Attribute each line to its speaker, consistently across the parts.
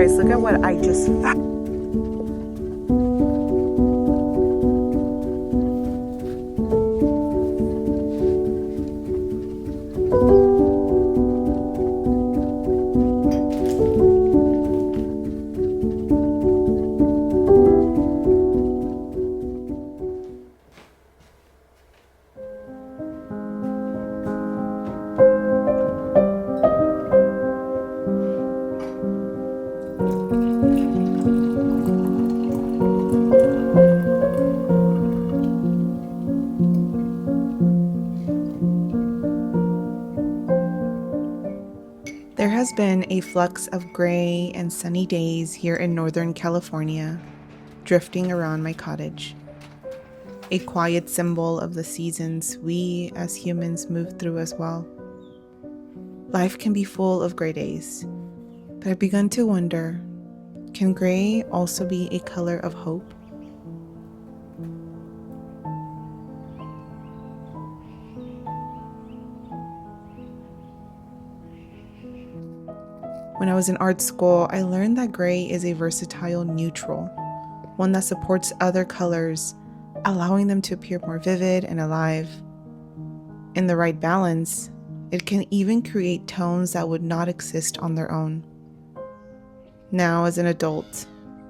Speaker 1: guys, look at what I just found. There has been a flux of gray and sunny days here in Northern California, drifting around my cottage. A quiet symbol of the seasons we as humans move through as well. Life can be full of gray days, but I've begun to wonder, can gray also be a color of hope? When I was in art school, I learned that gray is a versatile neutral, one that supports other colors, allowing them to appear more vivid and alive. In the right balance, it can even create tones that would not exist on their own. Now, as an adult,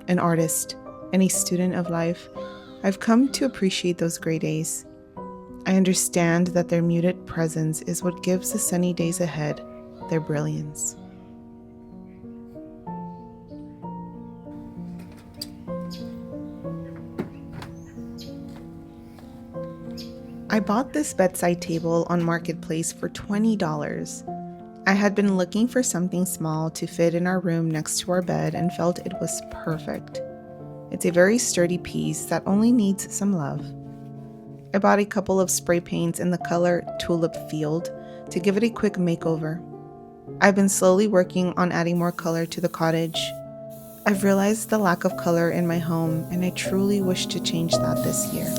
Speaker 1: an artist, and a student of life, I've come to appreciate those gray days. I understand that their muted presence is what gives the sunny days ahead their brilliance. I bought this bedside table on Marketplace for $20. I had been looking for something small to fit in our room next to our bed and felt it was perfect. It's a very sturdy piece that only needs some love. I bought a couple of spray paints in the color Tulip Field to give it a quick makeover. I've been slowly working on adding more color to the cottage. I've realized the lack of color in my home, and I truly wish to change that this year.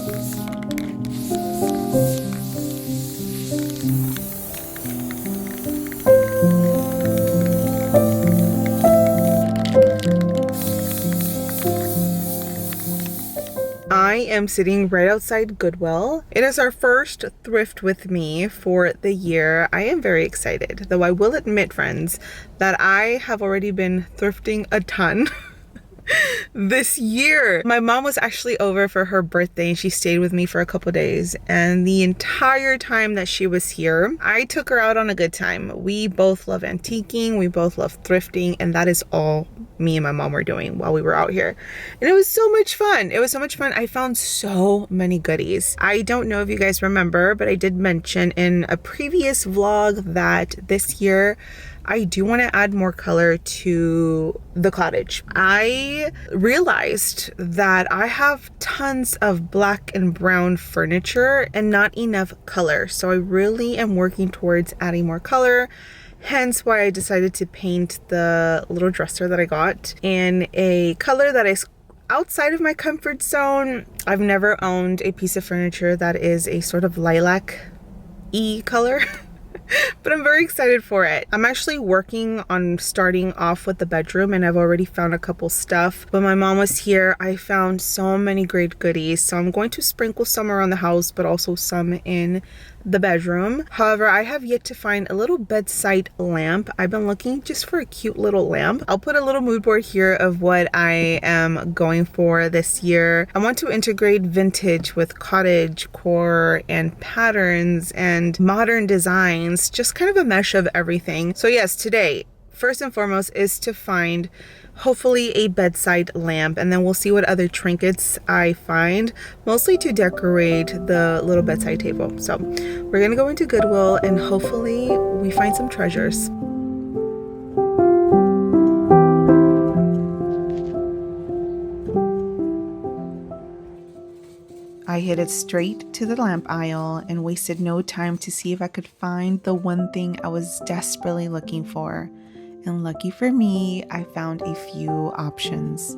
Speaker 1: I am sitting right outside Goodwill. It is our first thrift with me for the year. I am very excited, though I will admit, friends, that I have already been thrifting a ton this year. My mom was actually over for her birthday and she stayed with me for a couple days, and the entire time that she was here, I took her out on a good time. We both love antiquing, we both love thrifting, and that is all me and my mom were doing while we were out here. And it was so much fun. I found so many goodies. I don't know if you guys remember, but I did mention in a previous vlog that this year I do want to add more color to the cottage. I realized that I have tons of black and brown furniture and not enough color. So I really am working towards adding more color. Hence why I decided to paint the little dresser that I got in a color that is outside of my comfort zone. I've never owned a piece of furniture that is a sort of lilac-y color. But I'm very excited for it. I'm actually working on starting off with the bedroom, and I've already found a couple stuff. When my mom was here, I found so many great goodies. So I'm going to sprinkle some around the house, but also some in the bedroom. However, I have yet to find a little bedside lamp. I've been looking just for a cute little lamp. I'll put a little mood board here of what I am going for this year. I want to integrate vintage with cottagecore and patterns and modern designs, just kind of a mesh of everything. So yes, today, first and foremost, is to find hopefully a bedside lamp, and then we'll see what other trinkets I find, mostly to decorate the little bedside table. So we're gonna go into Goodwill and hopefully we find some treasures. I headed straight to the lamp aisle and wasted no time to see if I could find the one thing I was desperately looking for. And lucky for me, I found a few options.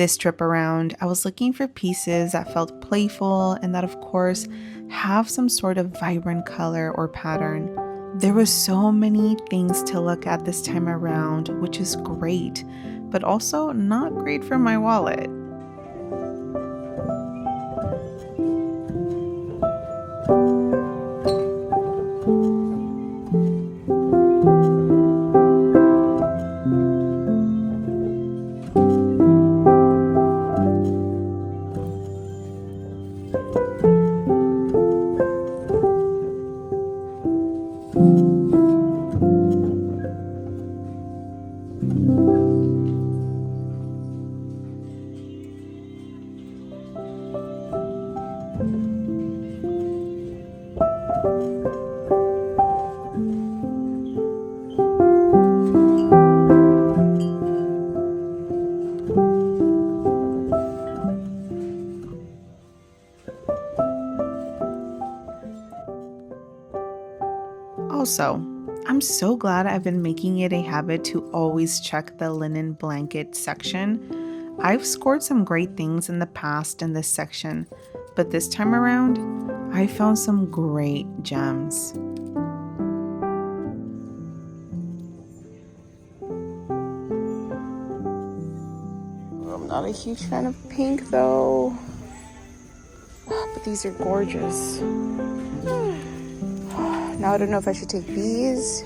Speaker 1: This trip around, I was looking for pieces that felt playful and that, of course, have some sort of vibrant color or pattern. There were so many things to look at this time around, which is great, but also not great for my wallet. Also, I'm so glad I've been making it a habit to always check the linen blanket section. I've scored some great things in the past in this section, but this time around, I found some great gems. I'm not a huge fan of pink though, but these are gorgeous. Now I don't know if I should take these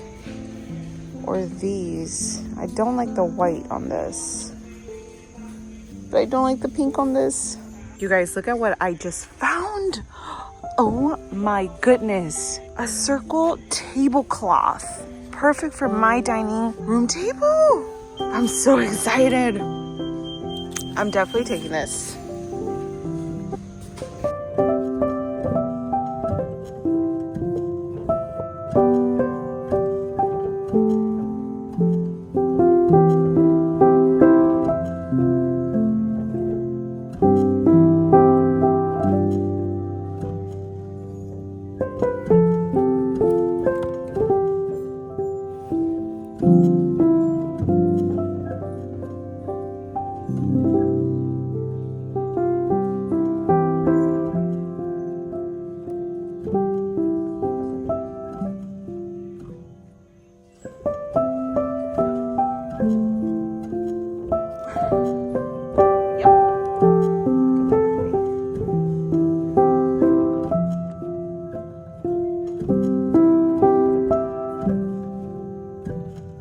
Speaker 1: or these. I don't like the white on this, but I don't like the pink on this. You guys, look at what I just found. Oh my goodness. A circle tablecloth. Perfect for my dining room table. I'm so excited. I'm definitely taking this.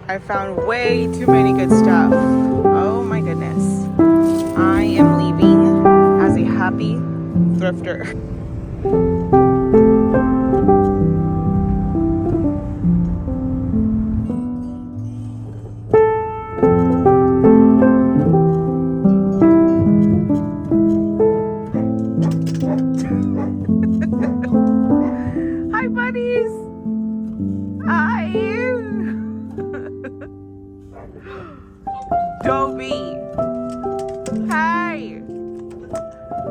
Speaker 1: I found way too many good stuff. Oh my goodness. I am leaving as a happy thrifter. Hi buddies. Hi. Dobie. Hey.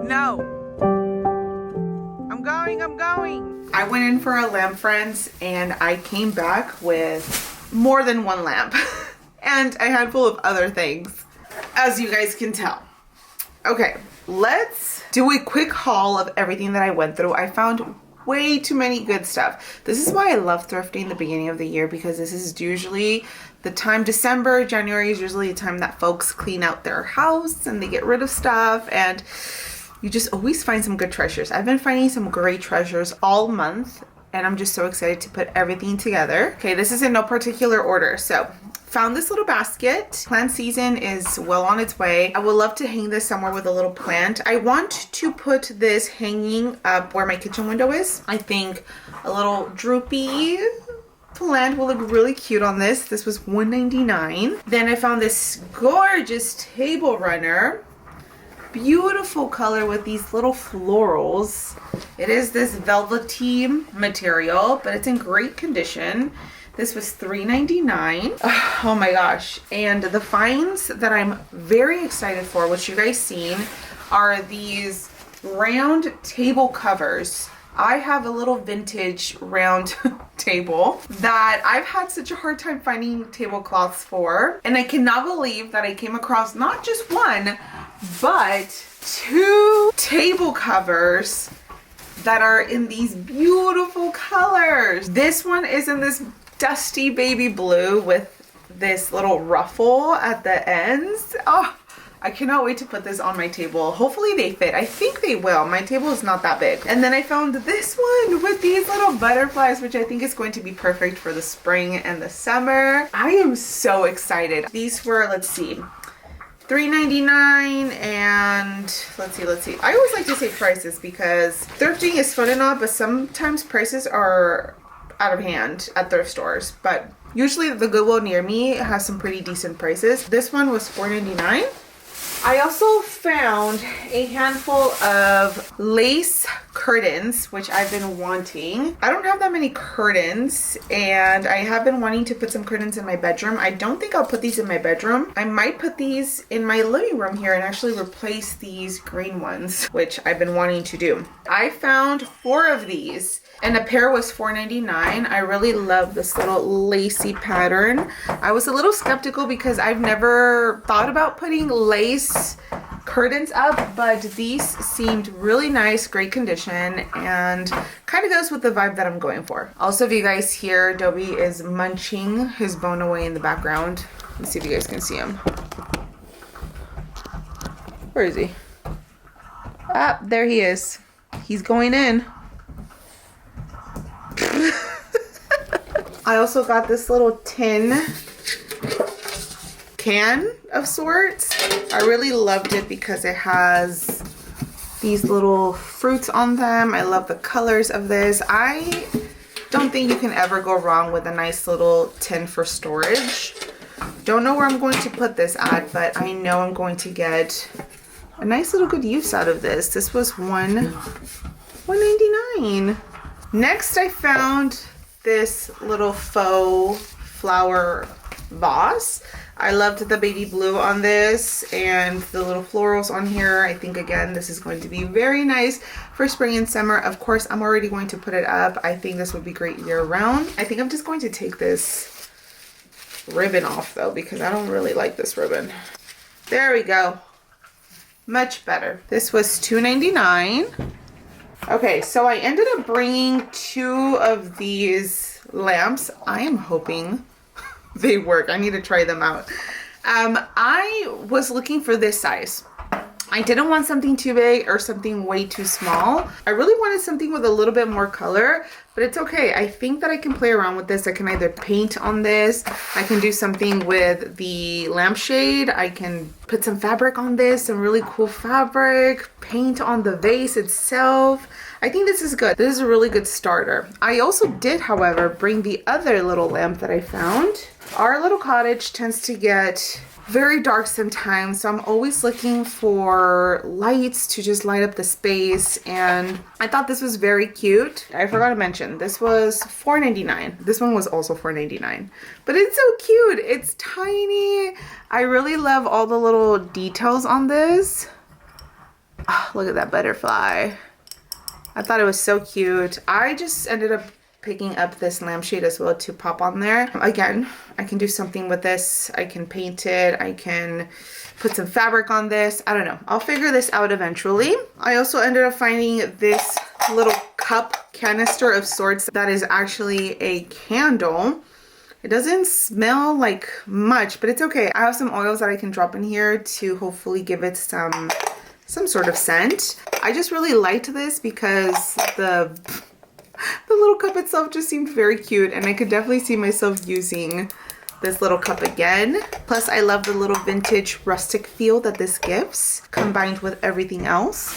Speaker 1: No. I'm going. I went in for a lamp, friends, and I came back with more than one lamp and a handful of other things, as you guys can tell. Okay, let's do a quick haul of everything that I went through. I found way too many good stuff. This is why I love thrifting the beginning of the year, because this is usually the time. December, January is usually the time that folks clean out their house and they get rid of stuff, and you just always find some good treasures. I've been finding some great treasures all month, and I'm just so excited to put everything together. Okay, this is in no particular order. So found this little basket. Plant season is well on its way. I would love to hang this somewhere with a little plant. I want to put this hanging up where my kitchen window is. I think a little droopy plant will look really cute on this. This was $1.99. Then I found this gorgeous table runner. Beautiful color with these little florals. It is this velvety material, but it's in great condition. This was $3.99. Oh my gosh. And the finds that I'm very excited for, which you guys seen, are these round table covers. I have a little vintage round table that I've had such a hard time finding tablecloths for. And I cannot believe that I came across not just one, but 2 table covers that are in these beautiful colors. This one is in this dusty baby blue with this little ruffle at the ends. Oh, I cannot wait to put this on my table. Hopefully they fit. I think they will. My table is not that big. And then I found this one with these little butterflies, which I think is going to be perfect for the spring and the summer. I am so excited. These were, let's see, $3.99 and let's see. I always like to say prices because thrifting is fun and all, but sometimes prices are out of hand at thrift stores. But usually the Goodwill near me has some pretty decent prices. This one was $4.99. I also found a handful of lace curtains, which I've been wanting. I don't have that many curtains, and I have been wanting to put some curtains in my bedroom. I don't think I'll put these in my bedroom. I might put these in my living room here and actually replace these green ones, which I've been wanting to do. I found 4 of these, and a pair was $4.99. I really love this little lacy pattern. I was a little skeptical because I've never thought about putting lace curtains up, but these seemed really nice, great condition, and kind of goes with the vibe that I'm going for. Also, if you guys hear, Dobie is munching his bone away in the background. Let's see if you guys can see him. Where is he? Ah, there he is. He's going in. I also got this little tin can of sorts. I really loved it because it has these little fruits on them. I love the colors of this. I don't think you can ever go wrong with a nice little tin for storage. Don't know where I'm going to put this at, but I know I'm going to get a nice little good use out of this. This was $1.99. Next, I found this little faux flower vase. I loved the baby blue on this and the little florals on here. I think, again, this is going to be very nice for spring and summer. Of course, I'm already going to put it up. I think this would be great year round. I think I'm just going to take this ribbon off, though, because I don't really like this ribbon. There we go. Much better. This was $2.99. Okay, so I ended up bringing 2 of these lamps. I am hoping they work. I need to try them out. I was looking for this size. I didn't want something too big or something way too small. I really wanted something with a little bit more color, but it's okay. I think that I can play around with this. I can either paint on this. I can do something with the lampshade. I can put some fabric on this, some really cool fabric, paint on the vase itself. I think this is good. This is a really good starter. I also did, however, bring the other little lamp that I found. Our little cottage tends to get very dark sometimes, so I'm always looking for lights to just light up the space, and I thought this was very cute. I forgot to mention, this was $4.99. This one was also $4.99, but it's so cute. It's tiny. I really love all the little details on this. Oh, look at that butterfly. I thought it was so cute. I just ended up picking up this lampshade as well to pop on there. Again, I can do something with this. I can paint it. I can put some fabric on this. I don't know. I'll figure this out eventually. I also ended up finding this little cup canister of sorts that is actually a candle. It doesn't smell like much, but it's okay. I have some oils that I can drop in here to hopefully give it some sort of scent. I just really liked this because the little cup itself just seemed very cute, and I could definitely see myself using this little cup again. Plus, I love the little vintage rustic feel that this gives, combined with everything else.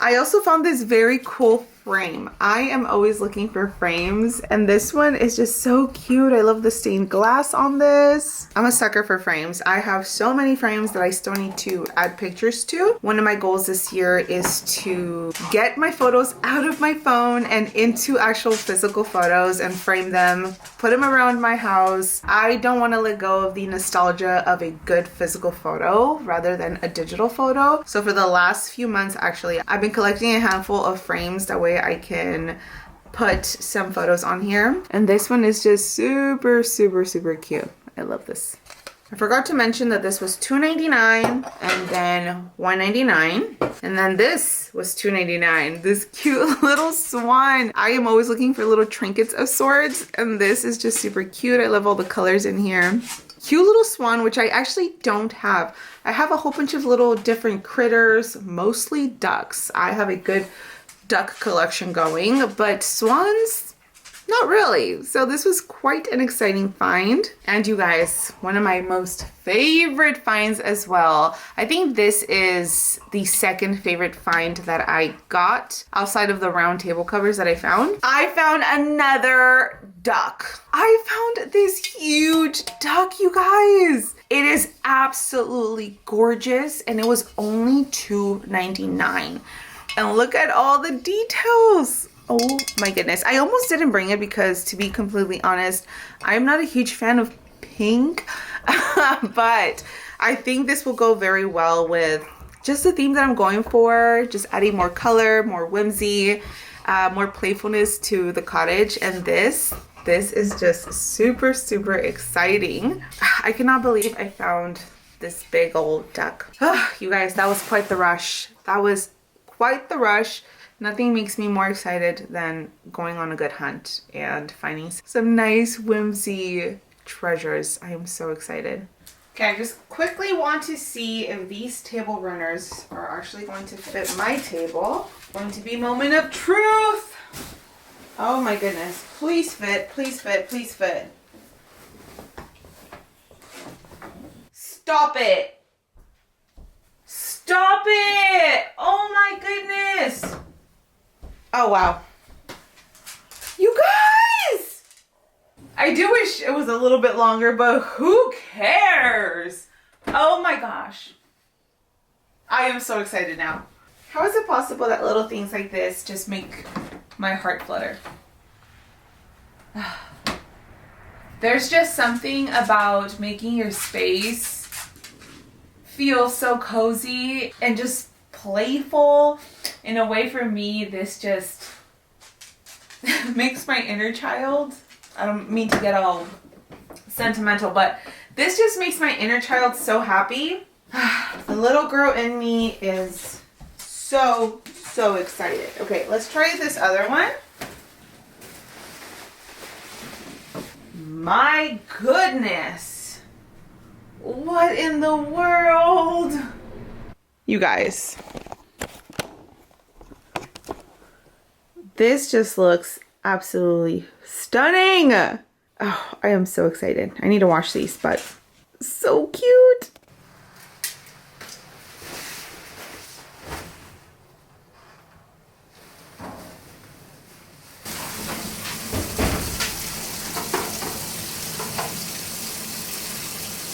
Speaker 1: I also found this very cool frame. I am always looking for frames, and this one is just so cute. I love the stained glass on this. I'm a sucker for frames. I have so many frames that I still need to add pictures to. One of my goals this year is to get my photos out of my phone and into actual physical photos and frame them, put them around my house. I don't want to let go of the nostalgia of a good physical photo rather than a digital photo. So for the last few months, actually, I've been collecting a handful of frames. That way I can put some photos on here. And this one is just super, super, super cute. I love this. I forgot to mention that this was $2.99 and then $1.99. And then this was $2.99. This cute little swan. I am always looking for little trinkets of sorts, and this is just super cute. I love all the colors in here. Cute little swan, which I actually don't have. I have a whole bunch of little different critters, mostly ducks. I have a good duck collection going, but swans, not really. So this was quite an exciting find. And you guys, one of my most favorite finds as well. I think this is the second favorite find that I got outside of the round table covers that I found. I found another duck. I found this huge duck, you guys. It is absolutely gorgeous, and it was only $2.99. And look at all the details. Oh my goodness. I almost didn't bring it because, to be completely honest, I'm not a huge fan of pink, but I think this will go very well with just the theme that I'm going for, just adding more color, more whimsy, more playfulness to the cottage. And this is just super, super exciting. I cannot believe I found this big old duck. You guys, that was quite the rush. That was quite the rush. Nothing makes me more excited than going on a good hunt and finding some nice whimsy treasures. I am so excited. Okay, I just quickly want to see if these table runners are actually going to fit my table. Going to be moment of truth. Oh my goodness. Please fit, please fit, please fit. Stop it. Stop it. Oh my goodness. Oh, wow. You guys! I do wish it was a little bit longer, but who cares? Oh my gosh. I am so excited now. How is it possible that little things like this just make my heart flutter? There's just something about making your space feel so cozy and just playful. In a way, for me, this just makes my inner child, I don't mean to get all sentimental, but this just makes my inner child so happy. The little girl in me is so excited. Okay, let's try this other one. My goodness. What in the world? You guys. This just looks absolutely stunning. Oh, I am so excited. I need to wash these, but so cute.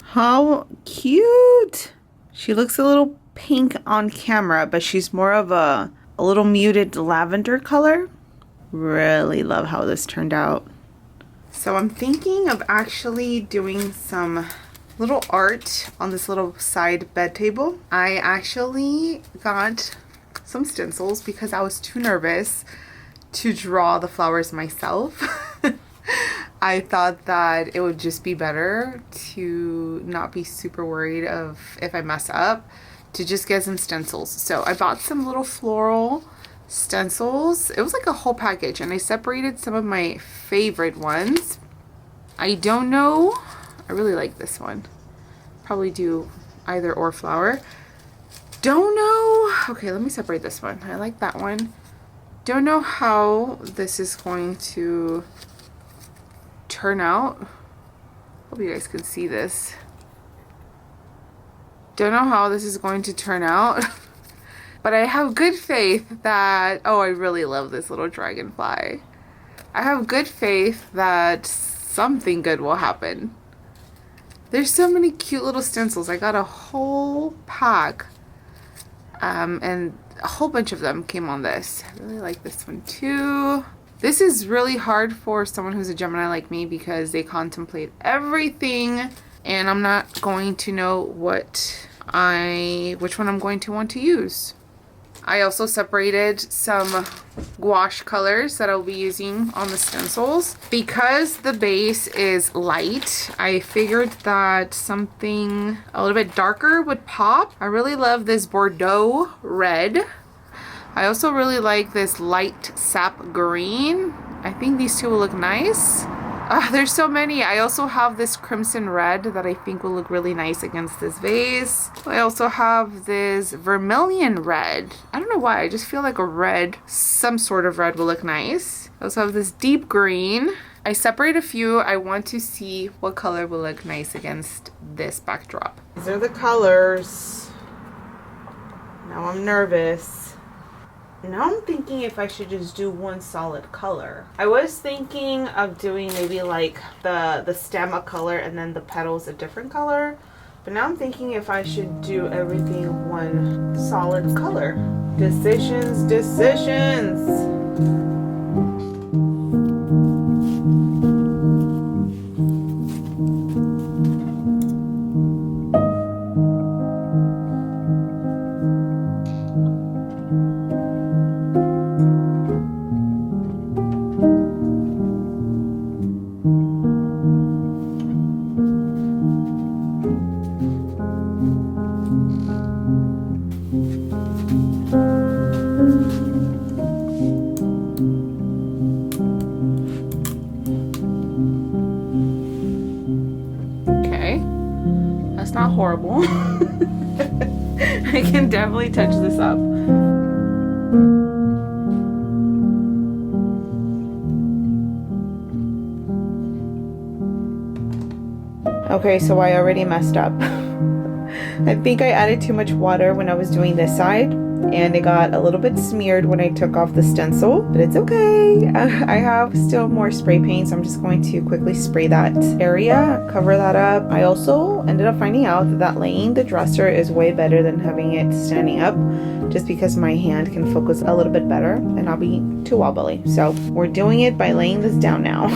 Speaker 1: How cute. She looks a little pink on camera, but she's more of a little muted lavender color. Really love how this turned out. So I'm thinking of actually doing some little art on this little side bed table. I actually got some stencils because I was too nervous to draw the flowers myself. I thought that it would just be better to not be super worried of if I mess up, to just get some stencils. So I bought some little floral stencils. It was like a whole package, and I separated some of my favorite ones. I don't know. I really like this one. Probably do either or flower. Don't know. Okay, let me separate this one. I like that one. Don't know how this is going to turn out. Hope you guys can see this. Don't know how this is going to turn out. But I have good faith that, oh, I really love this little dragonfly. I have good faith that something good will happen. There's so many cute little stencils. I got a whole pack. And a whole bunch of them came on this. I really like this one too. This is really hard for someone who's a Gemini like me because they contemplate everything, and I'm not going to know which one I'm going to want to use. I also separated some gouache colors that I'll be using on the stencils. Because the base is light, I figured that something a little bit darker would pop. I really love this Bordeaux red. I also really like this light sap green. I think these two will look nice. There's so many. I also have this crimson red that I think will look really nice against this vase. I also have this vermilion red. I don't know why, I just feel like a red, some sort of red will look nice. I also have this deep green. I separate a few. I want to see what color will look nice against this backdrop. These are the colors. Now I'm nervous. Now I'm thinking if I should just do one solid color. I was thinking of doing maybe like the stem a color and then the petals a different color. But now I'm thinking if I should do everything one solid color. Decisions, decisions. Not horrible. I can definitely touch this up. Okay, so I already messed up. I think I added too much water when I was doing this side, and it got a little bit smeared when I took off the stencil, but it's okay. I have still more spray paint, so I'm just going to quickly spray that area, cover that up. I also ended up finding out that laying the dresser is way better than having it standing up, just because my hand can focus a little bit better and not be too wobbly. So we're doing it by laying this down now.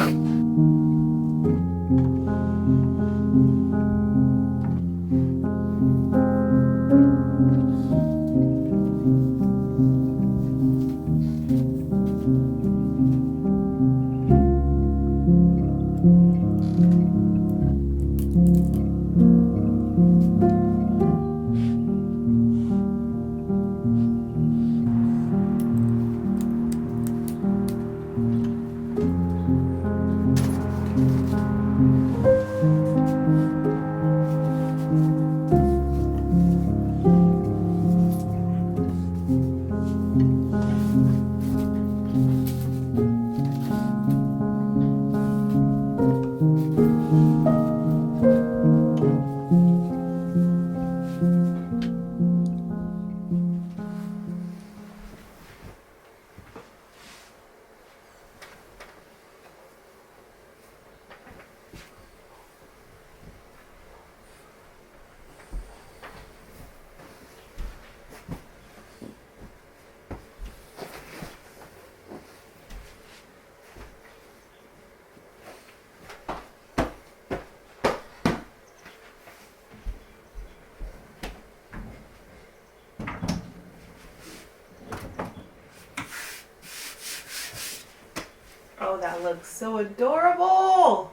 Speaker 1: Oh, that looks so adorable.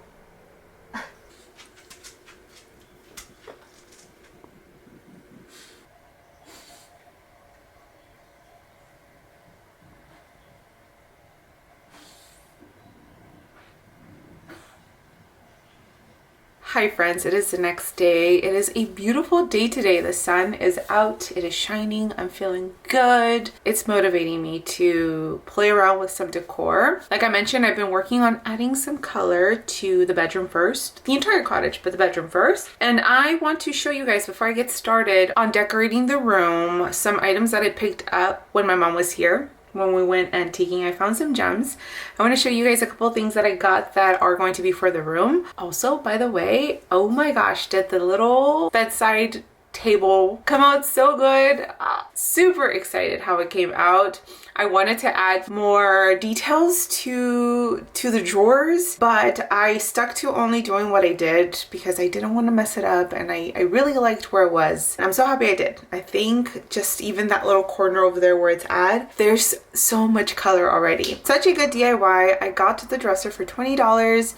Speaker 1: Hi friends, it is the next day. It is a beautiful day today. The sun is out, it is shining, I'm feeling good. It's motivating me to play around with some decor. Like I mentioned, I've been working on adding some color to the bedroom first, the entire cottage, but the bedroom first. And I want to show you guys before I get started on decorating the room, some items that I picked up when my mom was here. When we went antiquing, I found some gems. I want to show you guys a couple things that I got that are going to be for the room. Also, by the way, oh my gosh, did the little bedside table come out so good. Super excited how it came out. I wanted to add more details to the drawers, but I stuck to only doing what I did because I didn't want to mess it up, and I really liked where it was. And I'm so happy I did. I think just even that little corner over there where it's at, there's so much color already. Such a good DIY. I got the dresser for $20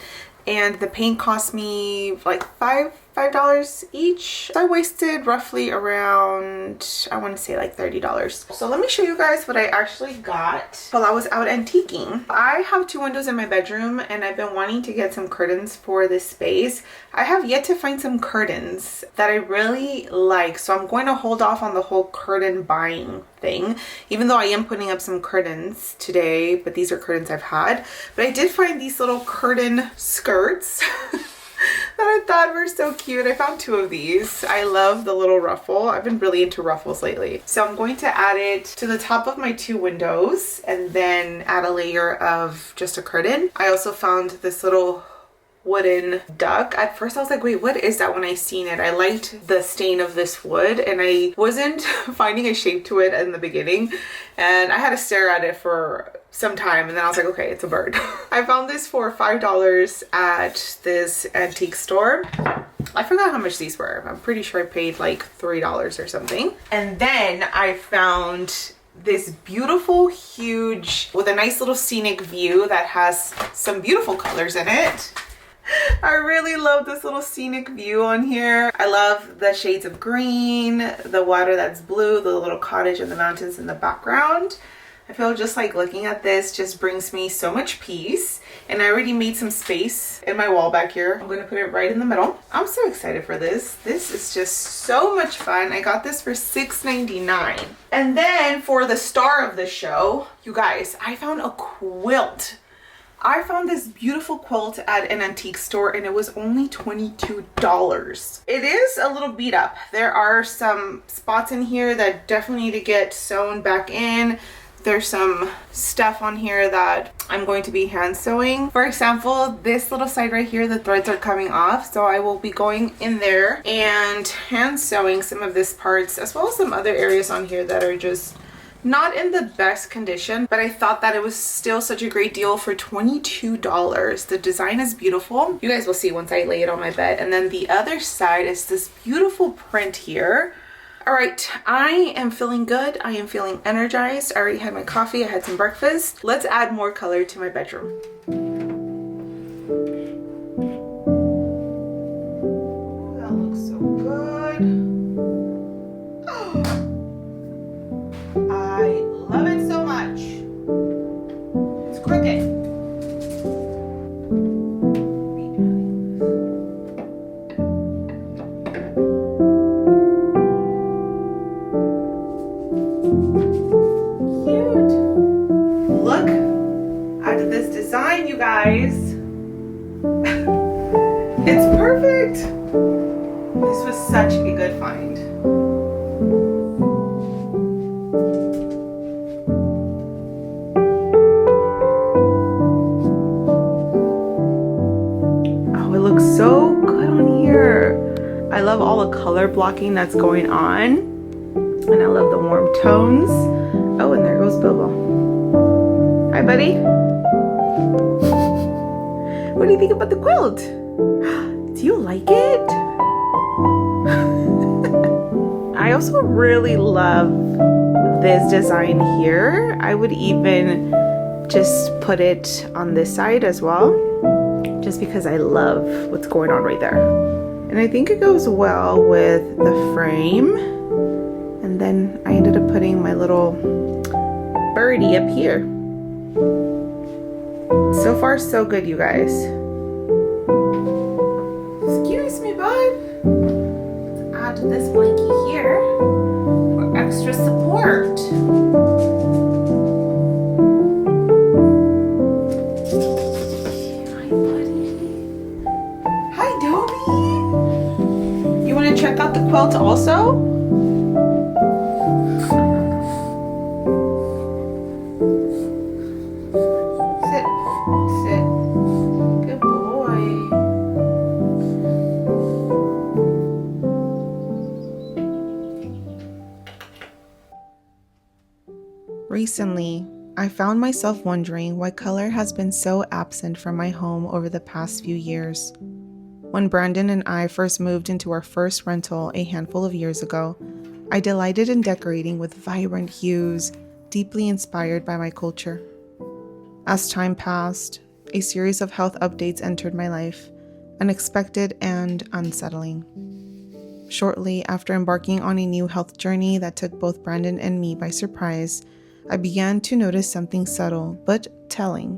Speaker 1: and the paint cost me like $5 each. So I wasted roughly around, I want to say like $30. So let me show you guys what I actually got while I was out antiquing. I have 2 windows in my bedroom and I've been wanting to get some curtains for this space. I have yet to find some curtains that I really like, so I'm going to hold off on the whole curtain buying thing, even though I am putting up some curtains today, but these are curtains I've had. But I did find these little curtain skirts that I thought were so cute. I found 2 of these. I love the little ruffle. I've been really into ruffles lately. So I'm going to add it to the top of my 2 windows and then add a layer of just a curtain. I also found this little wooden duck. At first I was like, wait, what is that? When I seen it, I liked the stain of this wood and I wasn't finding a shape to it in the beginning, and I had to stare at it for some time, and then I was like, okay, it's a bird. I found this for $5 at this antique store. I forgot how much these were. I'm pretty sure I paid like $3 or something. And then I found this beautiful, huge, with a nice little scenic view that has some beautiful colors in it. I really love this little scenic view on here. I love the shades of green, the water that's blue, the little cottage and the mountains in the background. I feel just like looking at this just brings me so much peace. And I already made some space in my wall back here. I'm going to put it right in the middle. I'm so excited for this. This is just so much fun. I got this for $6.99. And then for the star of the show, you guys, I found a quilt. I found this beautiful quilt at an antique store and it was only $22. It is a little beat up. There are some spots in here that definitely need to get sewn back in. There's some stuff on here that I'm going to be hand sewing. For example, this little side right here, the threads are coming off. So I will be going in there and hand sewing some of these parts, as well as some other areas on here that are just not in the best condition, but I thought that it was still such a great deal for $22. The design is beautiful. You guys will see once I lay it on my bed. And then the other side is this beautiful print here. All right, I am feeling good. I am feeling energized. I already had my coffee. I had some breakfast. Let's add more color to my bedroom. That looks so good. I love it so much. It's crooked. Design, you guys. It's perfect. This was such a good find. Oh, it looks so good on here. I love all the color blocking that's going on, and I love the warm tones. Oh, and there goes Bilbo. Hi, buddy. What do you think about the quilt? Do you like it? I also really love this design here. I would even just put it on this side as well, just because I love what's going on right there. And I think it goes well with the frame. And then I ended up putting my little birdie up here. So far, so good, you guys. Excuse me, bud. Let's add this blankie here for extra support. Hi, buddy. Hi, Dobie. You want to check out the quilt also? recently, I found myself wondering why color has been so absent from my home over the past few years. When Brandon and I first moved into our first rental a handful of years ago, I delighted in decorating with vibrant hues, deeply inspired by my culture. As time passed, a series of health updates entered my life, unexpected and unsettling. Shortly after embarking on a new health journey that took both Brandon and me by surprise, I began to notice something subtle but telling.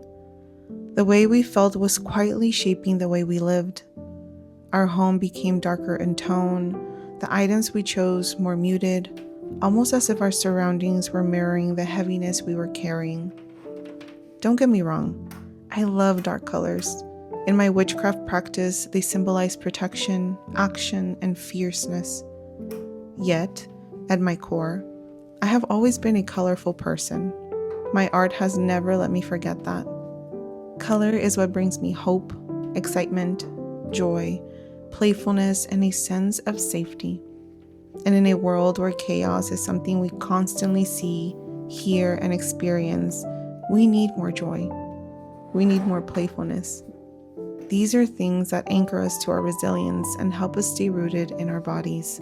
Speaker 1: The way we felt was quietly shaping the way we lived. Our home became darker in tone, the items we chose more muted, almost as if our surroundings were mirroring the heaviness we were carrying. Don't get me wrong, I love dark colors. In my witchcraft practice, they symbolize protection, action, and fierceness. Yet, at my core, I have always been a colorful person. My art has never let me forget that. Color is what brings me hope, excitement, joy, playfulness, and a sense of safety. And in a world where chaos is something we constantly see, hear, and experience, we need more joy. We need more playfulness. These are things that anchor us to our resilience and help us stay rooted in our bodies.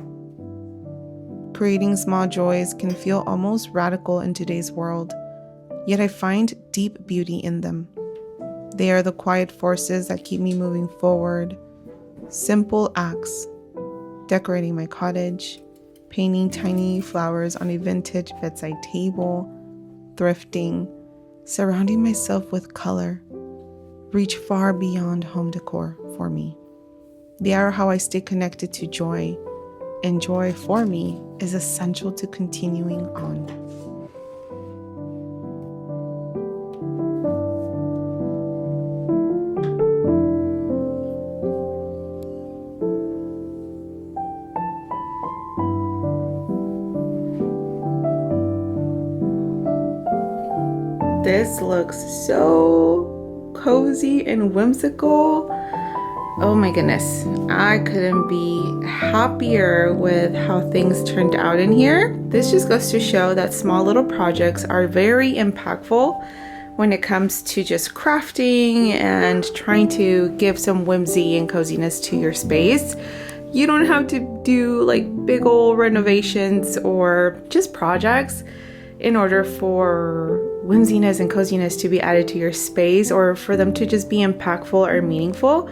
Speaker 1: Creating small joys can feel almost radical in today's world, yet I find deep beauty in them. They are the quiet forces that keep me moving forward. Simple acts, decorating my cottage, painting tiny flowers on a vintage bedside table, thrifting, surrounding myself with color, reach far beyond home decor for me. They are how I stay connected to joy, and joy for me is essential to continuing on. This looks so cozy and whimsical. Oh my goodness, I couldn't be happier with how things turned out in here. This just goes to show that small little projects are very impactful when it comes to just crafting and trying to give some whimsy and coziness to your space. You don't have to do like big old renovations or just projects in order for whimsiness and coziness to be added to your space or for them to just be impactful or meaningful.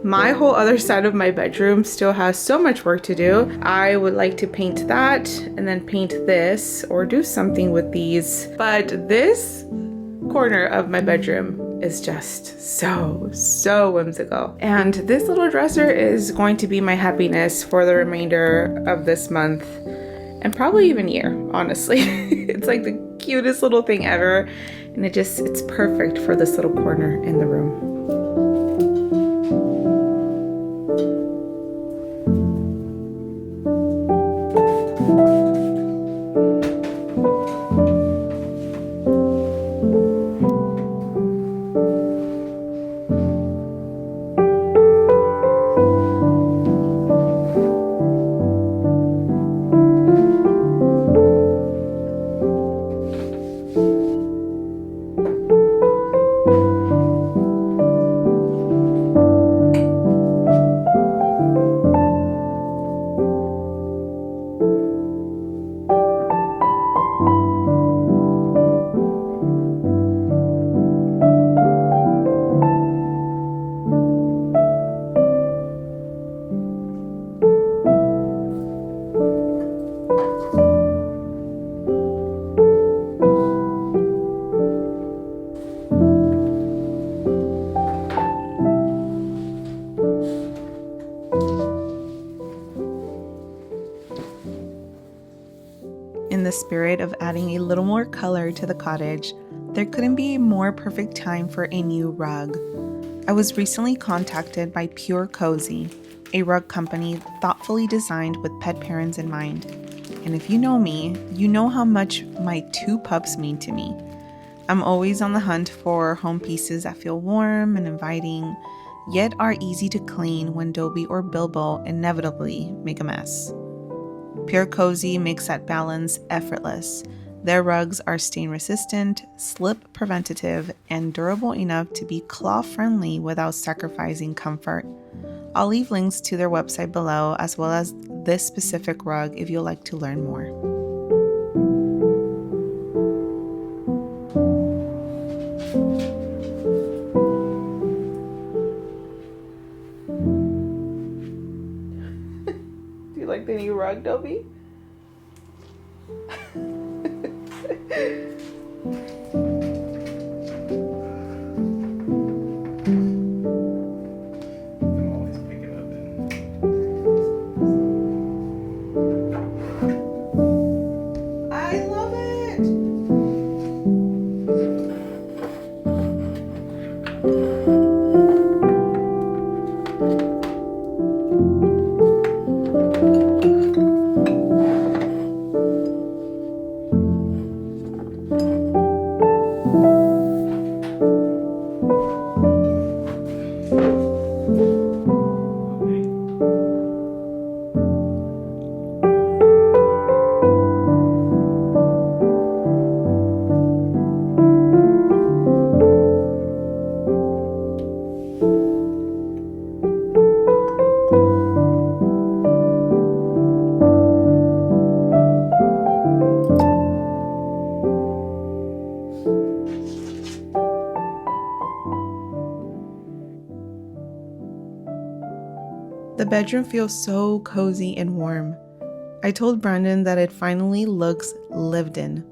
Speaker 1: My whole other side of my bedroom still has so much work to do. I would like to paint that and then paint this or do something with these. But this corner of my bedroom is just so whimsical. And this little dresser is going to be my happiness for the remainder of this month and probably even year, honestly. It's like the cutest little thing ever. And it's perfect for this little corner in the room. In the spirit of adding a little more color to the cottage, there couldn't be a more perfect time for a new rug. I was recently contacted by Pure Cozy, a rug company thoughtfully designed with pet parents in mind. And if you know me, you know how much my 2 pups mean to me. I'm always on the hunt for home pieces that feel warm and inviting, yet are easy to clean when Dobie or Bilbo inevitably make a mess. Pure Cozy makes that balance effortless, Their rugs are stain resistant, slip preventative, and durable enough to be claw friendly without sacrificing comfort. I'll leave links to their website below as well as this specific rug if you'd like to learn more. Do you like the new rug, Dobie? The bedroom feels so cozy and warm. I told Brandon that it finally looks lived in,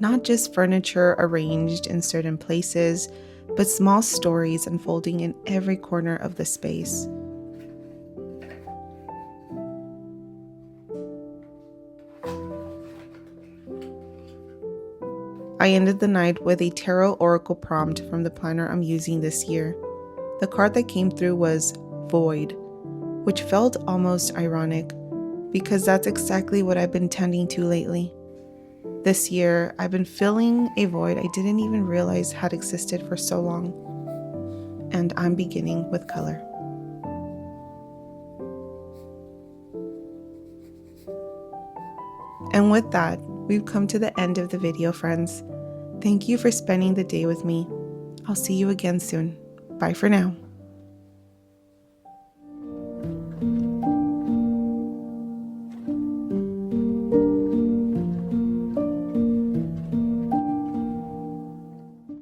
Speaker 1: not just furniture arranged in certain places, but small stories unfolding in every corner of the space. I ended the night with a tarot oracle prompt from the planner I'm using this year. The card that came through was Void, which felt almost ironic because that's exactly what I've been tending to lately. This year, I've been filling a void I didn't even realize had existed for so long. And I'm beginning with color. And with that, we've come to the end of the video, friends. Thank you for spending the day with me. I'll see you again soon. Bye for now.